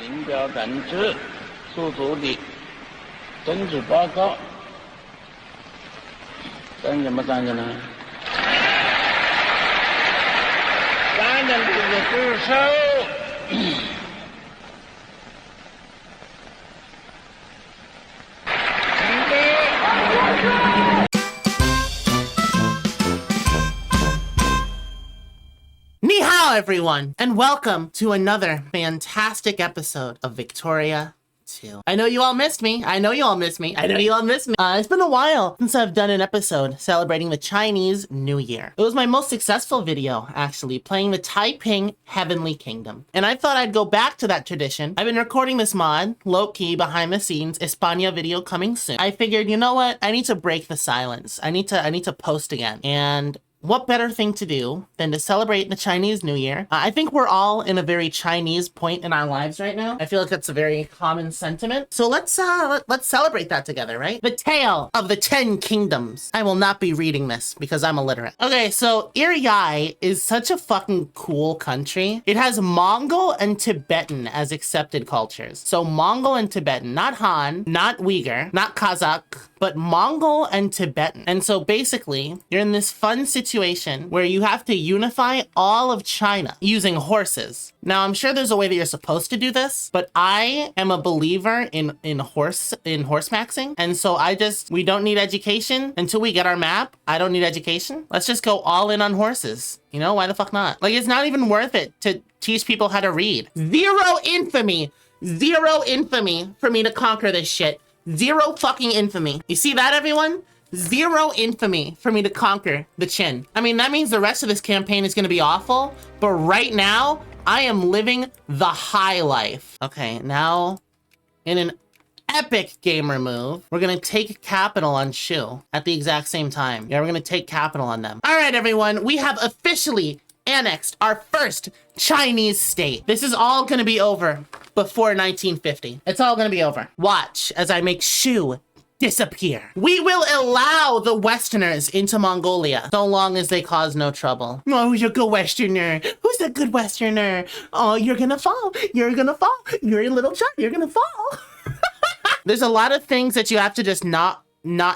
领表感知宿主的政治报告，3个不3个呢？3个这个助手。Hello everyone, and welcome to another fantastic episode of Victoria 2. I know you all missed me. It's been a while since I've done an episode celebrating the Chinese New Year. It was my most successful video, actually, playing the Taiping Heavenly Kingdom. And I thought I'd go back to that tradition. I've been recording this mod, low-key, behind the scenes, España video coming soon. I figured, you know what? I need to break the silence. I need to post again. And what better thing to do than to celebrate the Chinese New Year? I think we're all in a very Chinese point in our lives right now. I feel like that's a very common sentiment. So let's celebrate that together, right? The Tale of the 10 Kingdoms. I will not be reading this because I'm illiterate. Okay, so Iryai is such a fucking cool country. It has Mongol and Tibetan as accepted cultures. So Mongol and Tibetan, not Han, not Uyghur, not Kazakh, but Mongol and Tibetan. And so basically, you're in this fun situation where you have to unify all of China using horses. Now, I'm sure there's a way that you're supposed to do this, but I am a believer in horse maxing. And so we don't need education until we get our map. I don't need education. Let's just go all in on horses. You know, why the fuck not? Like, it's not even worth it to teach people how to read. Zero infamy for me to conquer this shit. Zero fucking infamy. You see that, everyone? Zero infamy for me to conquer the Qin. I mean, that means the rest of this campaign is gonna be awful, but right now, I am living the high life. Okay, now, in an epic gamer move, we're gonna take capital on Shu at the exact same time. Yeah, we're gonna take capital on them. All right, everyone, we have officially annexed our first Chinese state. This is all gonna be over before 1950. It's all gonna be over. Watch as I make Shu disappear. We will allow the Westerners into Mongolia, so long as they cause no trouble. Oh, you're a good Westerner. Who's a good Westerner? Oh, you're gonna fall. You're gonna fall. You're a little child. You're gonna fall. There's a lot of things that you have to just not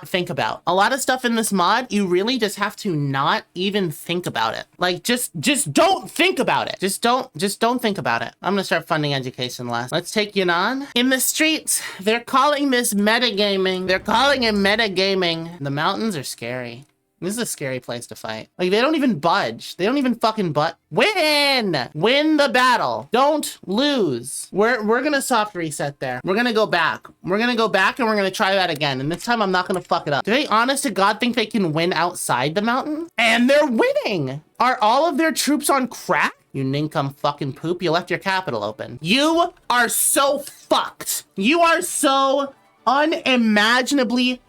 think about. A lot of stuff in this mod, you really just have to not even think about it. Like, just don't think about it. Just don't think about it. I'm gonna start funding education last. Let's take Yunnan. In the streets, they're calling this metagaming. They're calling it metagaming. The mountains are scary. This is a scary place to fight. Like, they don't even budge. They don't even fucking win! Win the battle. Don't lose. We're gonna soft reset there. We're gonna go back. We're gonna go back and we're gonna try that again. And this time I'm not gonna fuck it up. Do they honest to God think they can win outside the mountain? And they're winning! Are all of their troops on crack? You nincome fucking poop. You left your capital open. You are so fucked. You are so unimaginably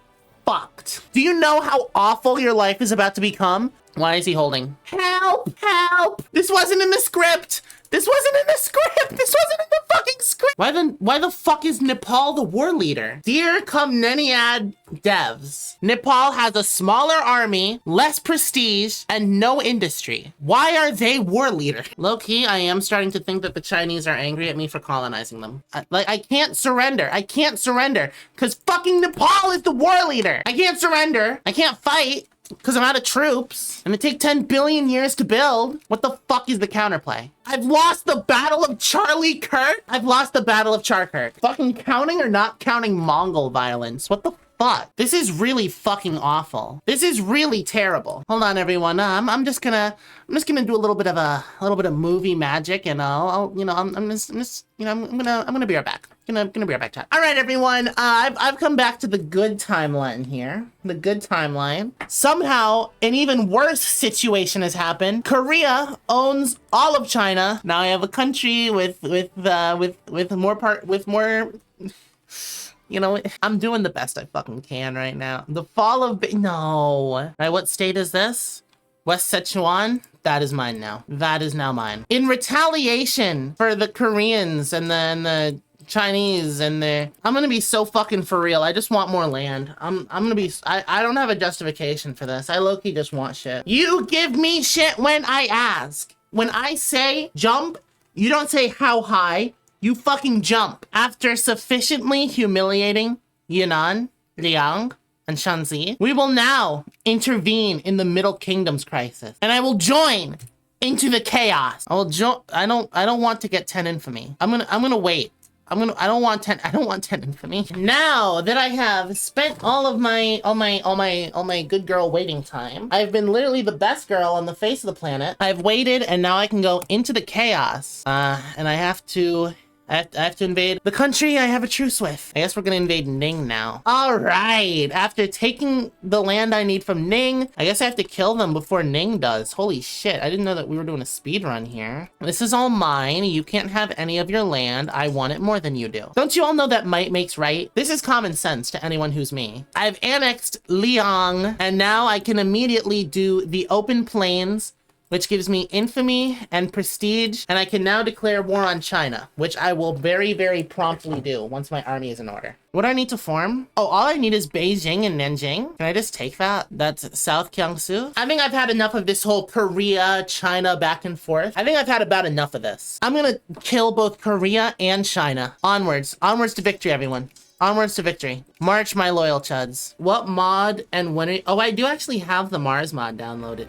fucked. Do you know how awful your life is about to become? Why is he holding? Help! Help! This wasn't in the script! This wasn't in the script! This wasn't in the fucking script! Why the fuck is Nepal the war leader? Dear Komneniad devs, Nepal has a smaller army, less prestige, and no industry. Why are they war leader? Low-key, I am starting to think that the Chinese are angry at me for colonizing them. I can't surrender. I can't surrender, because fucking Nepal is the war leader! I can't surrender. I can't fight, because I'm out of troops, and it take 10 billion years to build. What the fuck is the counterplay? I've lost the Battle of Charlie Kirk? I've lost the Battle of Charkirk. Fucking counting or not counting Mongol violence? What the fuck? This is really fucking awful. This is really terrible. Hold on, everyone. I'm just gonna do a little bit of movie magic, and I'm gonna be right back. Gonna be right back, chat. All right, everyone. I've come back to the good timeline here. The good timeline. Somehow, an even worse situation has happened. Korea owns all of China. Now I have a country with more. You know, I'm doing the best I fucking can right now. The fall of no. All right, what state is this? West Sichuan? That is mine now. That is now mine. In retaliation for the Koreans and the Chinese and I'm gonna be so fucking for real. I just want more land. I don't have a justification for this. I low-key just want shit. You give me shit when I ask. When I say jump, you don't say how high. You fucking jump. After sufficiently humiliating Yunnan, Liang, and Shanxi, we will now intervene in the Middle Kingdom's crisis, and I will join into the chaos. I will join. I don't want to get 10 infamy. I'm gonna wait. I don't want 10 infamy. Now that I have spent all my good girl waiting time, I've been literally the best girl on the face of the planet. I've waited, and now I can go into the chaos. And I have to invade the country I have a truce with. I guess we're gonna invade Ning now. All right, after taking the land I need from Ning, I guess I have to kill them before Ning does. Holy shit, I didn't know that we were doing a speed run here. This is all mine. You can't have any of your land. I want it more than you do. Don't you all know that might makes right? This is common sense to anyone who's me. I've annexed Liang, and now I can immediately do the open plains, which gives me infamy and prestige, and I can now declare war on China, which I will very, very promptly do once my army is in order. What do I need to form? Oh, all I need is Beijing and Nanjing. Can I just take that? That's South Kiangsu. I think I've had enough of this whole Korea, China back and forth. I think I've had about enough of this. I'm gonna kill both Korea and China. Onwards. Onwards to victory, everyone. Onwards to victory. March, my loyal chuds. What mod and when? Oh, I do actually have the Mars mod downloaded.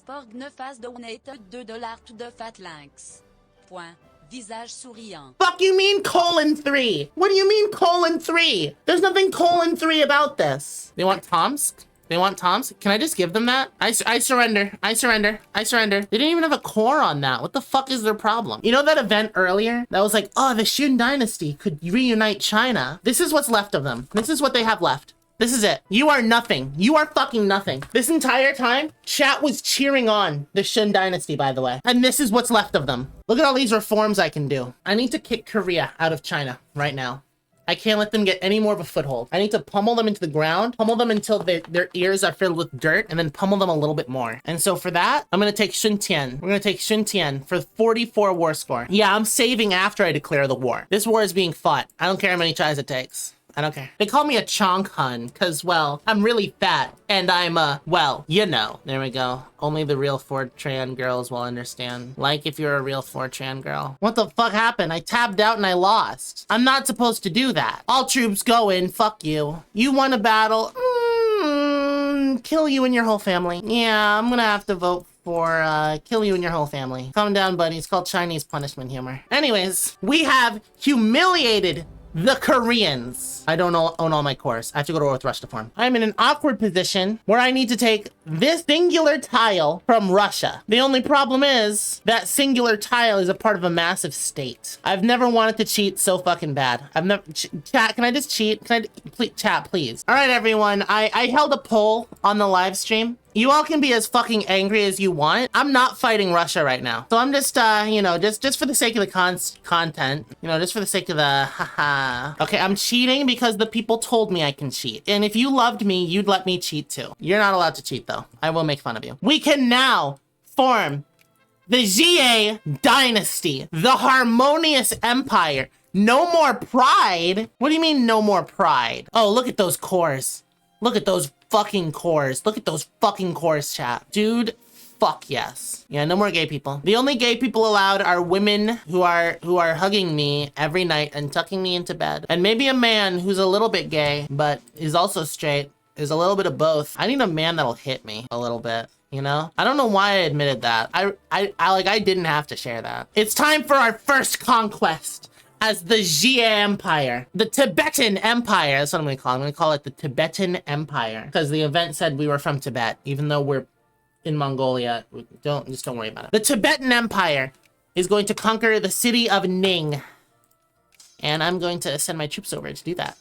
Sporg ne fasse donate $2 to the fat lynx. Point. Visage souriant. Fuck you mean :3? What do you mean :3? There's nothing :3 about this. They want Tomsk? They want Tomsk? Can I just give them that? I surrender. I surrender. I surrender. They didn't even have a core on that. What the fuck is their problem? You know that event earlier that was like, oh, the Xun dynasty could reunite China? This is what's left of them. This is what they have left. This is it. You are nothing. You are fucking nothing. This entire time, chat was cheering on the Shun dynasty, by the way. And this is what's left of them. Look at all these reforms I can do. I need to kick Korea out of China right now. I can't let them get any more of a foothold. I need to pummel them into the ground, pummel them until their ears are filled with dirt, and then pummel them a little bit more. And so for that, I'm gonna take Shuntian. We're gonna take Shuntian for 44 war score. Yeah, I'm saving after I declare the war. This war is being fought. I don't care how many tries it takes. I don't care. They call me a chonk hun because, well, I'm really fat and I'm well, you know. There we go. Only the real Fortran girls will understand. Like if you're a real Fortran girl. What the fuck happened? I tabbed out and I lost. I'm not supposed to do that. All troops go in. Fuck you. You won a battle. Kill you and your whole family. Yeah, I'm gonna have to vote for kill you and your whole family. Calm down, buddy. It's called Chinese punishment humor. Anyways, we have humiliated the Koreans. I don't own all my cores. I have to go to war with Russia to form. I'm in an awkward position where I need to take this singular tile from Russia. The only problem is that singular tile is a part of a massive state. I've never wanted to cheat so fucking bad. I've never... Chat, can I just cheat? Can I... Please, chat, please. All right, everyone. I held a poll on the live stream. You all can be as fucking angry as you want. I'm not fighting Russia right now. So I'm just, you know, just for the sake of the content, you know, just for the sake of the haha. Okay, I'm cheating because the people told me I can cheat. And if you loved me, you'd let me cheat too. You're not allowed to cheat though. I will make fun of you. We can now form the Jie dynasty, the harmonious empire. No more pride. What do you mean no more pride? Oh, look at those cores. Look at those fucking cores. Look at those fucking cores, chat. Dude, fuck yes. Yeah, no more gay people. The only gay people allowed are women who are hugging me every night and tucking me into bed. And maybe a man who's a little bit gay, but is also straight, is a little bit of both. I need a man that'll hit me a little bit. You know? I don't know why I admitted that. I didn't have to share that. It's time for our first conquest as the Jie Empire. The Tibetan Empire, that's what I'm gonna call it. I'm gonna call it the Tibetan Empire. Because the event said we were from Tibet, even though we're in Mongolia. Just don't worry about it. The Tibetan Empire is going to conquer the city of Ning. And I'm going to send my troops over to do that.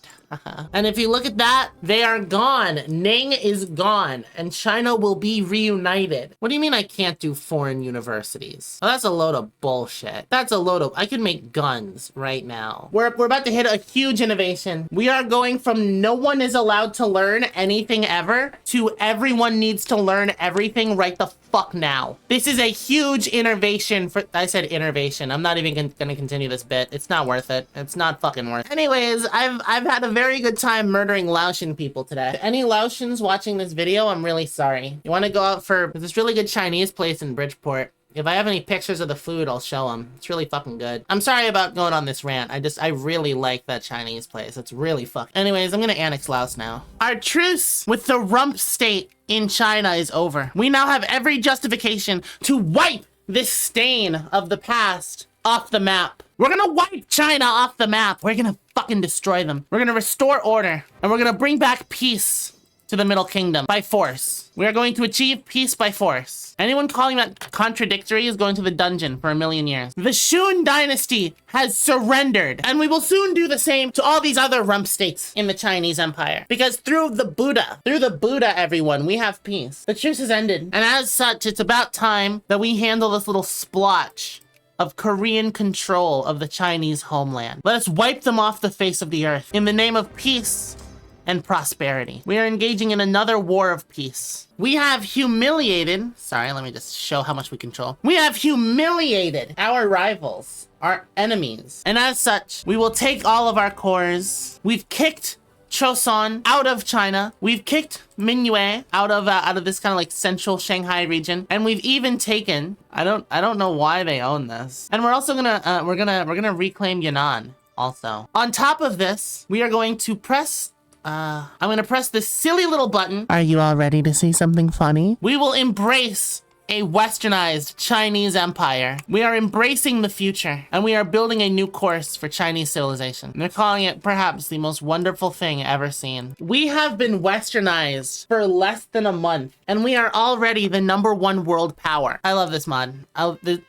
And if you look at that, they are gone. Ning is gone, and China will be reunited. What do you mean I can't do foreign universities? Well, that's a load of bullshit. That's a load of... I can make guns right now. We're about to hit a huge innovation. We are going from no one is allowed to learn anything ever to everyone needs to learn everything right the fuck now. This is a huge innovation for... I said innovation. I'm not even gonna continue this bit. It's not worth it. It's not fucking worth it. Anyways, I've had a very good time murdering Laotian people today. Any Laotians watching this video, I'm really sorry. You want to go out for this really good Chinese place in Bridgeport? If I have any pictures of the food, I'll show them. It's really fucking good. I'm sorry about going on this rant. I really like that Chinese place. It's really fucking... Anyways, I'm gonna annex Laos now. Our truce with the rump state in China is over. We now have every justification to wipe this stain of the past off the map. We're gonna wipe China off the map. We're gonna fucking destroy them. We're gonna restore order, and we're gonna bring back peace to the Middle Kingdom by force. We are going to achieve peace by force. Anyone calling that contradictory is going to the dungeon for 1,000,000 years. The Shun dynasty has surrendered, and we will soon do the same to all these other rump states in the Chinese Empire. Because through the Buddha, everyone, we have peace. The truce has ended, and as such, it's about time that we handle this little splotch of Korean control of the Chinese homeland. Let us wipe them off the face of the earth in the name of peace and prosperity. We are engaging in another war of peace. We have humiliated... Sorry, let me just show how much we control. We have humiliated our rivals, our enemies. And as such, we will take all of our cores. We've kicked Choson out of China. We've kicked Minyue out of this kind of like central Shanghai region, and we've even taken... I don't know why they own this. And we're also gonna we're gonna reclaim Yunnan also. On top of this, we are going to press... I'm gonna press this silly little button. Are you all ready to see something funny? We will embrace a westernized Chinese empire. We are embracing the future, and we are building a new course for Chinese civilization. They're calling it perhaps the most wonderful thing ever seen. We have been westernized for less than a month, and we are already the #1 world power. I love this mod.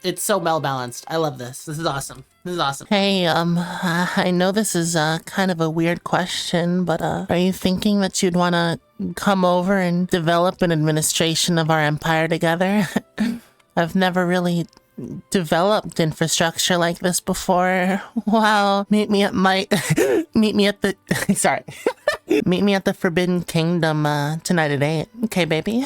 It's so well balanced. I love this. This is awesome. This is awesome. Hey, I know this is kind of a weird question, but are you thinking that you'd want to come over and develop an administration of our empire together? I've never really developed infrastructure like this before. Wow. Meet me at the sorry. Meet me at the Forbidden Kingdom tonight at 8. Okay, baby.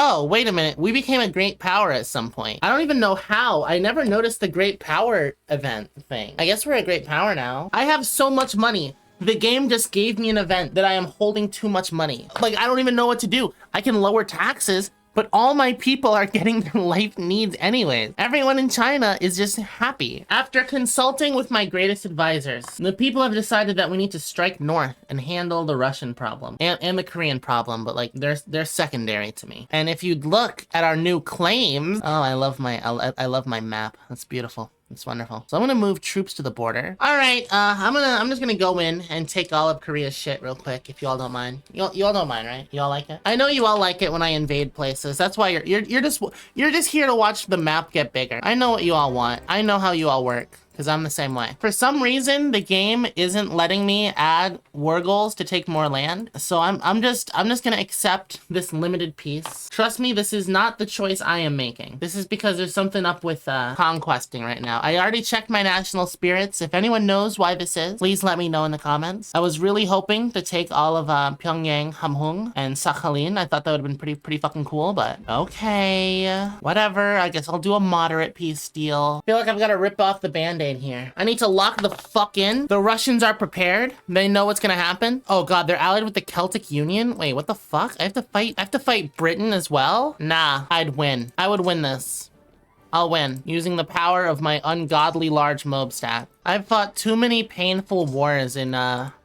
Oh, wait a minute. We became a great power at some point. I don't even know how. I never noticed the great power event thing. I guess we're a great power now. I have so much money. The game just gave me an event that I am holding too much money. Like, I don't even know what to do. I can lower taxes, but all my people are getting their life needs anyways. Everyone in China is just happy. After consulting with my greatest advisors, the people have decided that we need to strike north and handle the Russian problem and the Korean problem, but like they're secondary to me. And if you'd look at our new claims, oh, I love my map. That's beautiful. It's wonderful. So I'm gonna move troops to the border. All right, I'm just gonna go in and take all of Korea's shit real quick, if you all don't mind. You all don't mind, right? You all like it? I know you all like it when I invade places. That's why you're just here to watch the map get bigger. I know what you all want. I know how you all work, because I'm the same way. For some reason, the game isn't letting me add war goals to take more land. So I'm just gonna accept this limited peace. Trust me, this is not the choice I am making. This is because there's something up with conquesting right now. I already checked my national spirits. If anyone knows why this is, please let me know in the comments. I was really hoping to take all of Pyongyang, Hamhung, and Sakhalin. I thought that would have been pretty fucking cool, but okay. Whatever, I guess I'll do a moderate peace deal. I feel like I've got to rip off the band-aid here. I need to lock the fuck in. The Russians are prepared. They know what's gonna happen. Oh god, they're allied with the Celtic Union? Wait, what the fuck? I have to fight Britain as well? Nah, I'd win. I would win this. I'll win, using the power of my ungodly large mob stat. I've fought too many painful wars in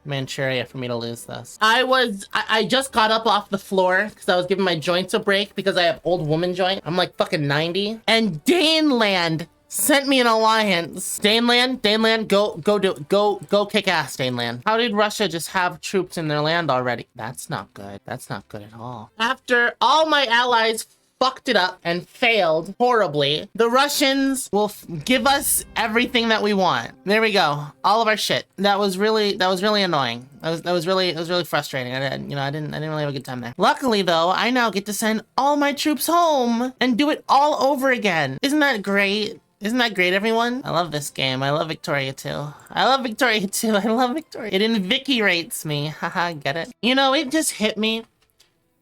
Manchuria for me to lose this. I just got up off the floor because I was giving my joints a break because I have old woman joint. I'm like fucking 90. And Daneland sent me an alliance. Daneland, go kick ass, Daneland. How did Russia just have troops in their land already? That's not good. That's not good at all. After all my allies fucked it up and failed horribly, the Russians will give us everything that we want. There we go. All of our shit. That was really annoying. It was really frustrating. I didn't really have a good time there. Luckily though, I now get to send all my troops home and do it all over again. Isn't that great? Isn't that great, everyone? I love this game. I love Victoria 2. I love Victoria 2. I love Victoria. It invigorates me. Haha, get it? You know, it just hit me.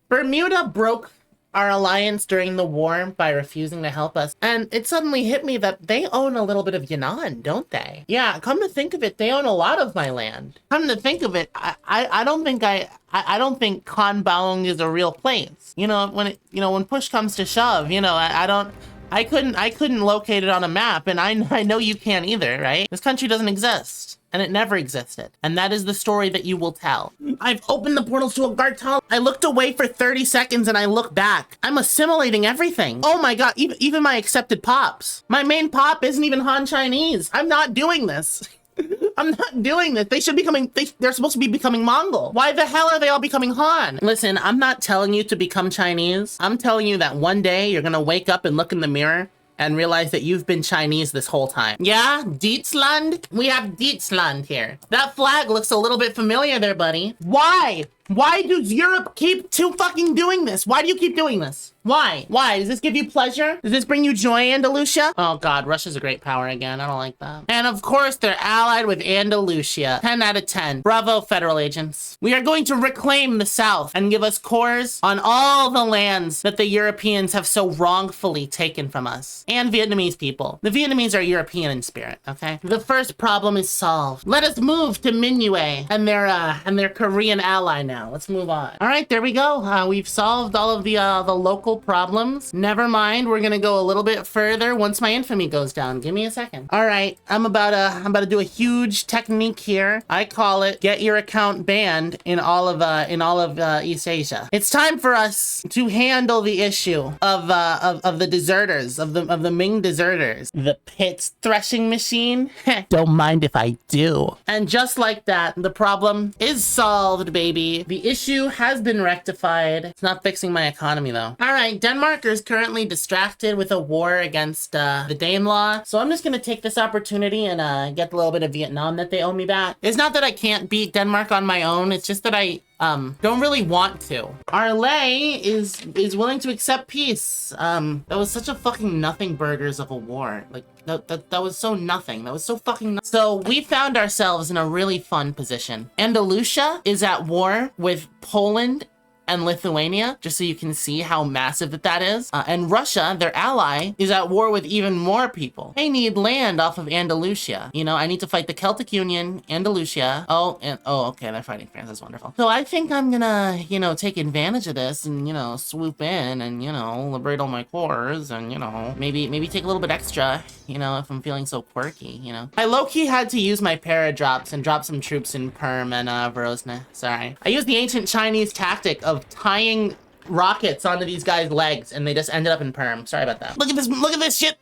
Bermuda broke our alliance during the war by refusing to help us. And it suddenly hit me that they own a little bit of Yunnan, don't they? Yeah, come to think of it, they own a lot of my land. Come to think of it, I don't think Kan Baong is a real place. You know, when push comes to shove, you know, I I couldn't locate it on a map, and I know you can't either, right? This country doesn't exist. And it never existed. And that is the story that you will tell. I've opened the portals to Agartala. I looked away for 30 seconds and I look back. I'm assimilating everything. Oh my God, even my accepted pops. My main pop isn't even Han Chinese. I'm not doing this. I'm not doing this. They should be they're supposed to be becoming Mongol. Why the hell are they all becoming Han? Listen, I'm not telling you to become Chinese. I'm telling you that one day you're gonna wake up and look in the mirror and realize that you've been Chinese this whole time. Yeah, Dietsland? We have Dietsland here. That flag looks a little bit familiar there, buddy. Why? Why does Europe keep fucking doing this? Why do you keep doing this? Why? Why? Does this give you pleasure? Does this bring you joy, Andalusia? Oh God, Russia's a great power again. I don't like that. And of course, they're allied with Andalusia. 10 out of 10. Bravo, federal agents. We are going to reclaim the South and give us cores on all the lands that the Europeans have so wrongfully taken from us. And Vietnamese people. The Vietnamese are European in spirit, okay? The first problem is solved. Let us move to Minue and their Korean ally now. Let's move on. All right, there we go. We've solved all of the local problems. Never mind. We're gonna go a little bit further once my infamy goes down. Give me a second. All right, I'm about to do a huge technique here. I call it get your account banned in all of East Asia. It's time for us to handle the issue of the deserters, of the Ming deserters. The pits threshing machine. Don't mind if I do. And just like that, the problem is solved, baby. The issue has been rectified. It's not fixing my economy though. All right, Denmark is currently distracted with a war against the Danelaw. So I'm just gonna take this opportunity and get a little bit of Vietnam that they owe me back. It's not that I can't beat Denmark on my own. It's just that I don't really want to. Arlay is willing to accept peace. That was such a fucking nothing burgers of a war. Like that was so nothing. That was so fucking nothing. So we found ourselves in a really fun position. Andalusia is at war with Poland and Lithuania, just so you can see how massive that is. And Russia, their ally, is at war with even more people. They need land off of Andalusia. You know, I need to fight the Celtic Union, Andalusia. Oh, okay, they're fighting France. That's wonderful. So I think I'm gonna, take advantage of this and, swoop in and, liberate all my cores and, maybe take a little bit extra, if I'm feeling so quirky, I low-key had to use my para-drops and drop some troops in Perm and Verosna. Sorry. I used the ancient Chinese tactic of tying rockets onto these guys' legs and they just ended up in Perm. Sorry about that. Look at this shit.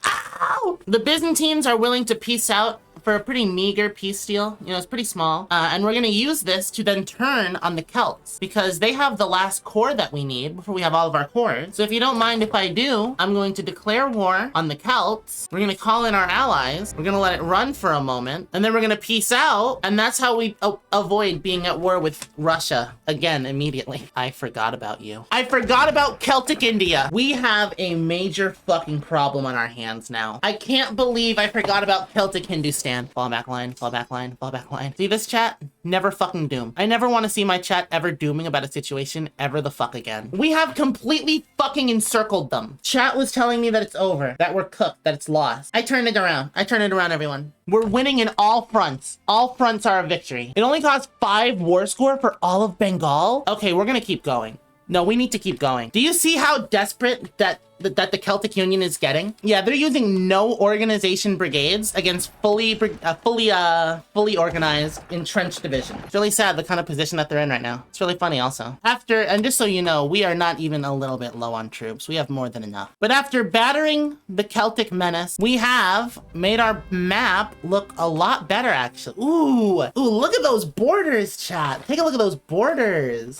Ow! The Byzantines are willing to peace out for a pretty meager peace deal. It's pretty small. And we're gonna use this to then turn on the Celts because they have the last core that we need before we have all of our cores. So if you don't mind if I do, I'm going to declare war on the Celts. We're gonna call in our allies. We're gonna let it run for a moment and then we're gonna peace out. And that's how we avoid being at war with Russia again immediately. I forgot about you. I forgot about Celtic India. We have a major fucking problem on our hands now. I can't believe I forgot about Celtic Hindustan. Fall back line, fall back line, fall back line. See this chat? Never fucking doom. I never want to see my chat ever dooming about a situation ever the fuck again. We have completely fucking encircled them. Chat was telling me that it's over, that we're cooked, that it's lost. I turned it around. Everyone. We're winning in all fronts. All fronts are a victory. It only costs 5 war score for all of Bengal? Okay, we're gonna keep going. No, we need to keep going. Do you see how desperate that the Celtic Union is getting? Yeah, they're using no organization brigades against fully organized entrenched division. It's really sad the kind of position that they're in right now. It's really funny also. And just so you know, we are not even a little bit low on troops. We have more than enough. But after battering the Celtic menace, we have made our map look a lot better actually. Ooh, look at those borders, chat. Take a look at those borders.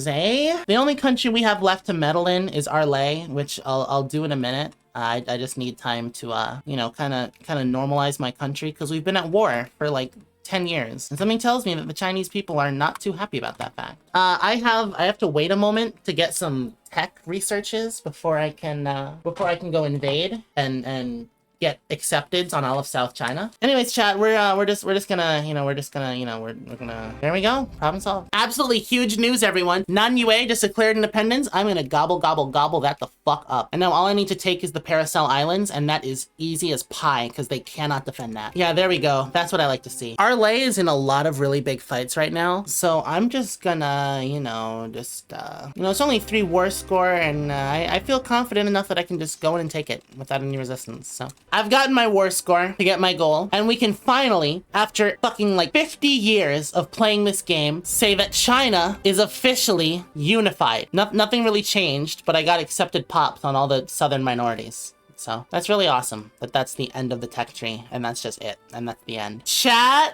Eh? The only country we have left to meddle in is Arlay, which I'll do in a minute. I just need time to, kind of normalize my country because we've been at war for like 10 years. And something tells me that the Chinese people are not too happy about that fact. I have to wait a moment to get some tech researches before I can go invade and get accepted on all of South China. Anyways, chat, we're just gonna, we're gonna, there we go, problem solved. Absolutely huge news, everyone. Nanyue just declared independence. I'm gonna gobble that the fuck up. And now all I need to take is the Paracel Islands, and that is easy as pie, because they cannot defend that. Yeah, there we go. That's what I like to see. Our lay is in a lot of really big fights right now, so I'm just gonna, it's only 3 war score, and I feel confident enough that I can just go in and take it without any resistance. So I've gotten my war score to get my goal, and we can finally, after fucking like 50 years of playing this game, say that China is officially unified. Nothing really changed, but I got accepted pops on all the southern minorities. So that's really awesome that that's the end of the tech tree, and that's just it, and that's the end. Chat,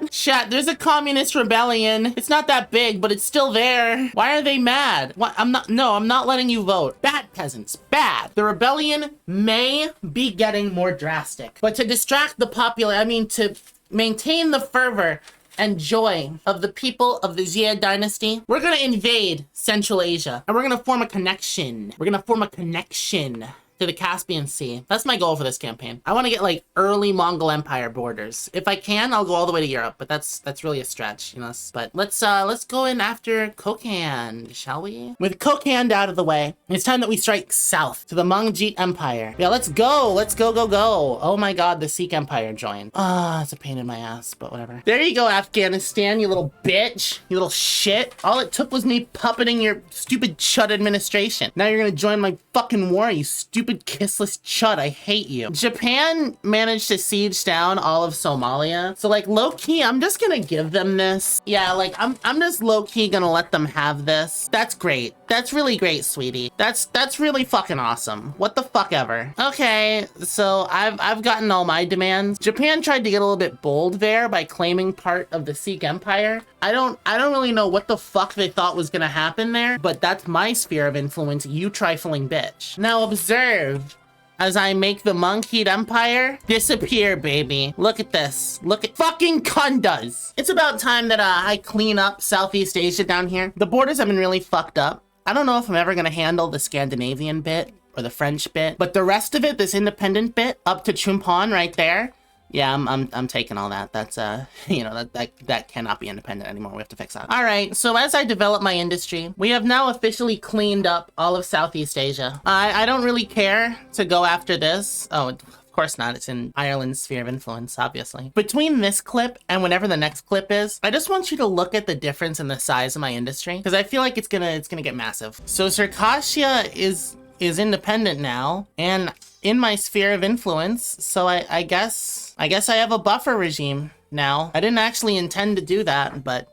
there's a communist rebellion. It's not that big, but it's still there. Why are they mad? What? I'm not letting you vote. Bad peasants, bad. The rebellion may be getting more drastic, but to distract the to maintain the fervor and joy of the people of the Xia dynasty, we're gonna invade Central Asia, and we're gonna form a connection. To the Caspian Sea. That's my goal for this campaign. I want to get like early Mongol Empire borders. If I can, I'll go all the way to Europe, but that's really a stretch, But let's go in after Kokand, shall we? With Kokand out of the way, it's time that we strike south to the Mongjit Empire. Yeah, let's go. Go. Oh my god, the Sikh Empire joined. It's a pain in my ass, but whatever. There you go, Afghanistan, you little bitch. You little shit. All it took was me puppeting your stupid chud administration. Now you're gonna join my fucking war, you stupid kissless chud. I hate you. Japan managed to siege down all of Somalia. So like low-key, I'm just gonna give them this. Yeah, like I'm just low-key gonna let them have this. That's great. That's really great, sweetie. That's really fucking awesome. What the fuck ever. Okay, so I've gotten all my demands. Japan tried to get a little bit bold there by claiming part of the Sikh Empire. I don't really know what the fuck they thought was gonna happen there, but that's my sphere of influence, you trifling bitch. Now observe as I make the Mongjit Empire disappear, baby. Look at this. Look at fucking Kundas. It's about time that I clean up Southeast Asia down here. The borders have been really fucked up. I don't know if I'm ever gonna handle the Scandinavian bit or the French bit, but the rest of it, this independent bit up to Chumpon right there, yeah, I'm taking all that. That's, that cannot be independent anymore. We have to fix that. All right, so as I develop my industry, we have now officially cleaned up all of Southeast Asia. I don't really care to go after this. Oh, of course not. It's in Ireland's sphere of influence, obviously. Between this clip and whenever the next clip is, I just want you to look at the difference in the size of my industry, because I feel like it's gonna get massive. So Circassia is independent now, and in my sphere of influence, so I guess I have a buffer regime now. I didn't actually intend to do that, but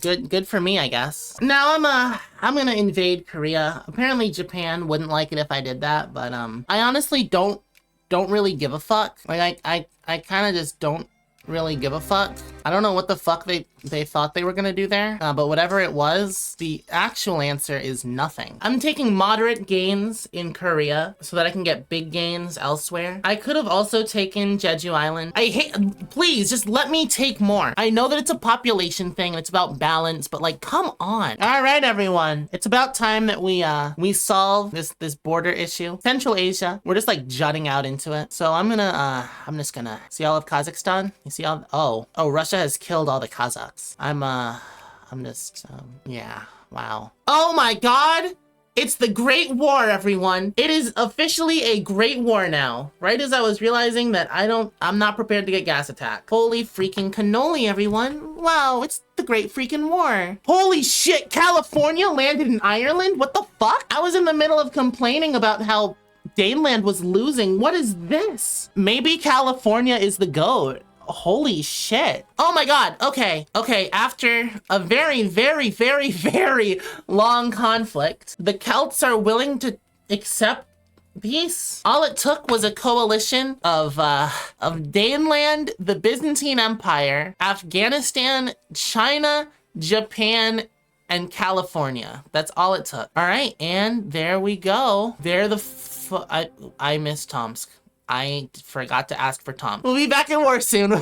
good for me, I guess. Now I'm gonna invade Korea. Apparently Japan wouldn't like it if I did that, but I honestly don't really give a fuck. Like I kind of just don't really give a fuck. I don't know what the fuck they thought they were gonna do there, but whatever it was, the actual answer is nothing. I'm taking moderate gains in Korea so that I can get big gains elsewhere. I could have also taken Jeju Island. Please, just let me take more. I know that it's a population thing and it's about balance, but like, come on. All right, everyone. It's about time that we solve this border issue. Central Asia, we're just like jutting out into it. So I'm just gonna see all of Kazakhstan. You see all, oh, Russia has killed all the Kazakhs. Yeah, wow. Oh my god! It's the Great War, everyone. It is officially a Great War now. Right as I was realizing that I'm not prepared to get gas attacked. Holy freaking cannoli, everyone. Wow, it's the Great freaking War. Holy shit, California landed in Ireland? What the fuck? I was in the middle of complaining about how Daneland was losing. What is this? Maybe California is the GOAT. Holy shit. Oh my god. Okay. After a very, very, very, very long conflict, the Celts are willing to accept peace. All it took was a coalition of Daneland, the Byzantine Empire, Afghanistan, China, Japan, and California. That's all it took. All right, and there we go. I miss Tomsk. I forgot to ask for Tom. We'll be back in war soon.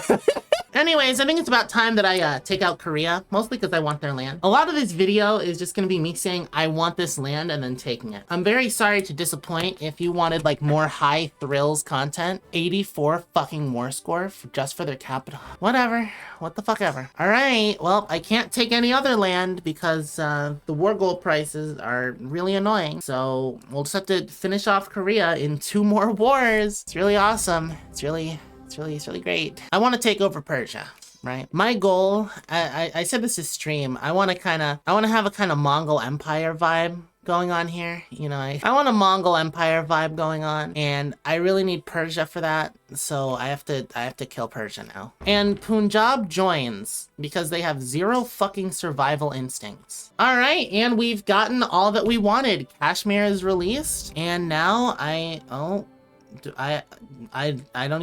Anyways, I think it's about time that I take out Korea, mostly because I want their land. A lot of this video is just gonna be me saying I want this land and then taking it. I'm very sorry to disappoint. If you wanted like more high thrills content, 84 fucking war score just for their capital. Whatever, what the fuck ever. All right, well, I can't take any other land because the war gold prices are really annoying. So we'll just have to finish off Korea in 2 more wars. It's really awesome. It's really great. I want to take over Persia, right? My goal, I said this is stream. I want to have a kind of Mongol Empire vibe going on here. You know, I want a Mongol Empire vibe going on, and I really need Persia for that. So I have to kill Persia now. And Punjab joins because they have 0 fucking survival instincts. All right, and we've gotten all that we wanted. Kashmir is released, and now I don't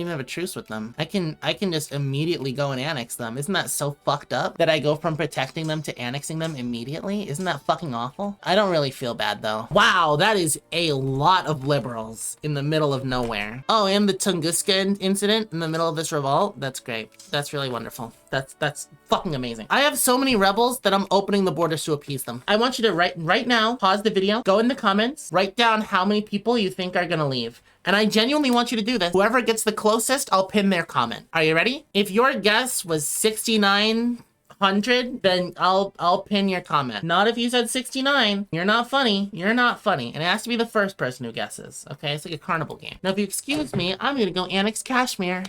even have a truce with them. I can just immediately go and annex them. Isn't that so fucked up that I go from protecting them to annexing them immediately? Isn't that fucking awful? I don't really feel bad though. Wow, that is a lot of liberals in the middle of nowhere. Oh, and the Tunguska incident in the middle of this revolt? That's great. That's really wonderful. That's fucking amazing. I have so many rebels that I'm opening the borders to appease them. I want you to right now, pause the video, go in the comments, write down how many people you think are gonna leave. And I genuinely want you to do this. Whoever gets the closest, I'll pin their comment. Are you ready? If your guess was 6,900, then I'll pin your comment. Not if you said 69. You're not funny. You're not funny. And it has to be the first person who guesses. Okay, it's like a carnival game. Now, if you excuse me, I'm gonna go annex Kashmir.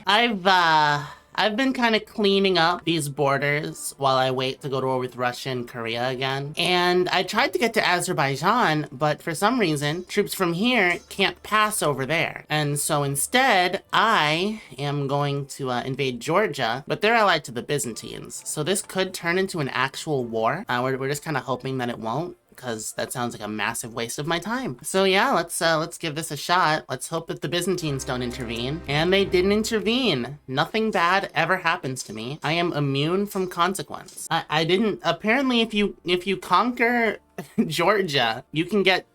I've been kind of cleaning up these borders while I wait to go to war with Russia and Korea again. And I tried to get to Azerbaijan, but for some reason, troops from here can't pass over there. And so instead, I am going to invade Georgia, but they're allied to the Byzantines. So this could turn into an actual war. We're just kind of hoping that it won't, because that sounds like a massive waste of my time. So yeah, let's give this a shot. Let's hope that the Byzantines don't intervene. And they didn't intervene. Nothing bad ever happens to me. I am immune from consequence. I didn't, apparently if you conquer Georgia, you can get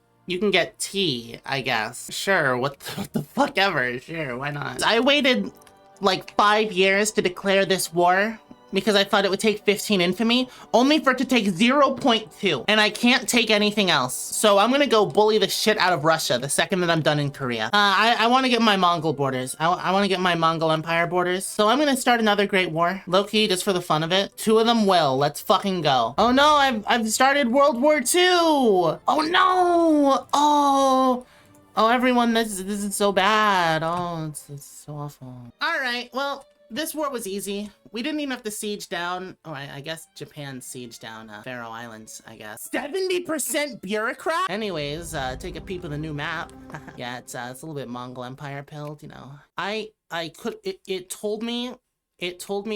tea, I guess. Sure, what the fuck ever, sure, why not? I waited like 5 years to declare this war because I thought it would take 15 infamy, only for it to take 0.2, and I can't take anything else. So I'm gonna go bully the shit out of Russia the second that I'm done in Korea. I want to get my Mongol borders. I want to get my Mongol Empire borders. So I'm gonna start another great war, low-key, just for the fun of it. 2 of them will. Let's fucking go. Oh no, I've started World War II. Oh no. Oh, everyone, this is so bad. Oh, it's so awful. All right, well, this war was easy. We didn't even have to siege down. Oh, I guess Japan sieged down Faroe Islands, I guess. 70% bureaucrat? Anyways, take a peep at the new map. Yeah, it's a little bit Mongol Empire pilled, you know. It told me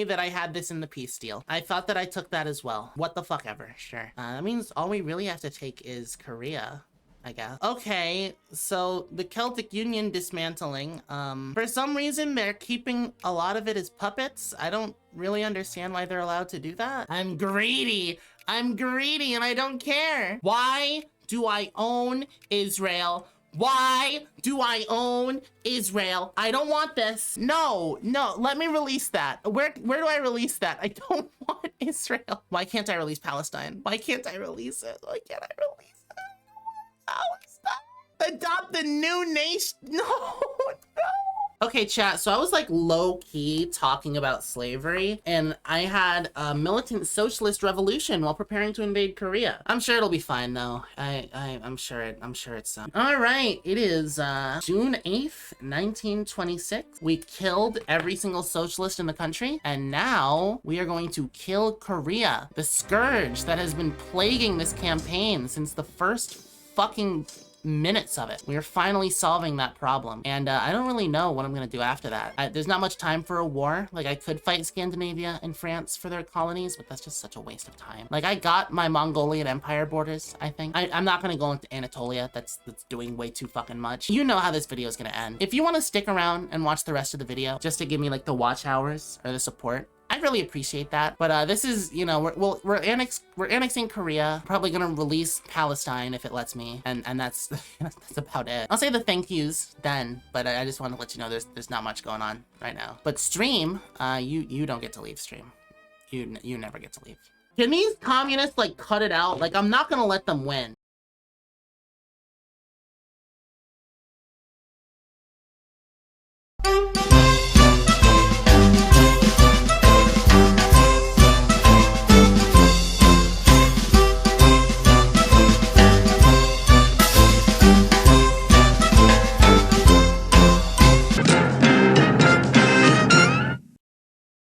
that I had this in the peace deal. I thought that I took that as well. What the fuck ever, sure. That means all we really have to take is Korea, I guess. Okay, so the Celtic Union dismantling, for some reason they're keeping a lot of it as puppets. I don't really understand why they're allowed to do that. I'm greedy and I don't care. Why do I own Israel? Why do I own Israel? I don't want this. No, let me release that. Where do I release that? I don't want Israel. Why can't I release Palestine? Why can't I release it? Why can't I release it? Oh, stop. Adopt the new nation. No. Okay, chat, so I was like low-key talking about slavery, and I had a militant socialist revolution while preparing to invade Korea. I'm sure it'll be fine though. I'm sure it's all right, it is June 8th, 1926. We killed every single socialist in the country, and now we are going to kill Korea, the scourge that has been plaguing this campaign since the first fucking minutes of it. We are finally solving that problem. And I don't really know what I'm gonna do after that. There's not much time for a war. Like, I could fight Scandinavia and France for their colonies, but that's just such a waste of time. Like, I got my Mongolian Empire borders, I think. I'm not gonna go into Anatolia. That's doing way too fucking much. You know how this video is gonna end. If you wanna stick around and watch the rest of the video, just to give me like the watch hours or the support, I I'd really appreciate that. But this is, you know, we're annexing Korea. Probably gonna release Palestine if it lets me, and that's that's about it. I'll say the thank yous then, but I just want to let you know there's not much going on right now. But stream, you don't get to leave stream. You never get to leave. Can these communists like cut it out? Like, I'm not gonna let them win.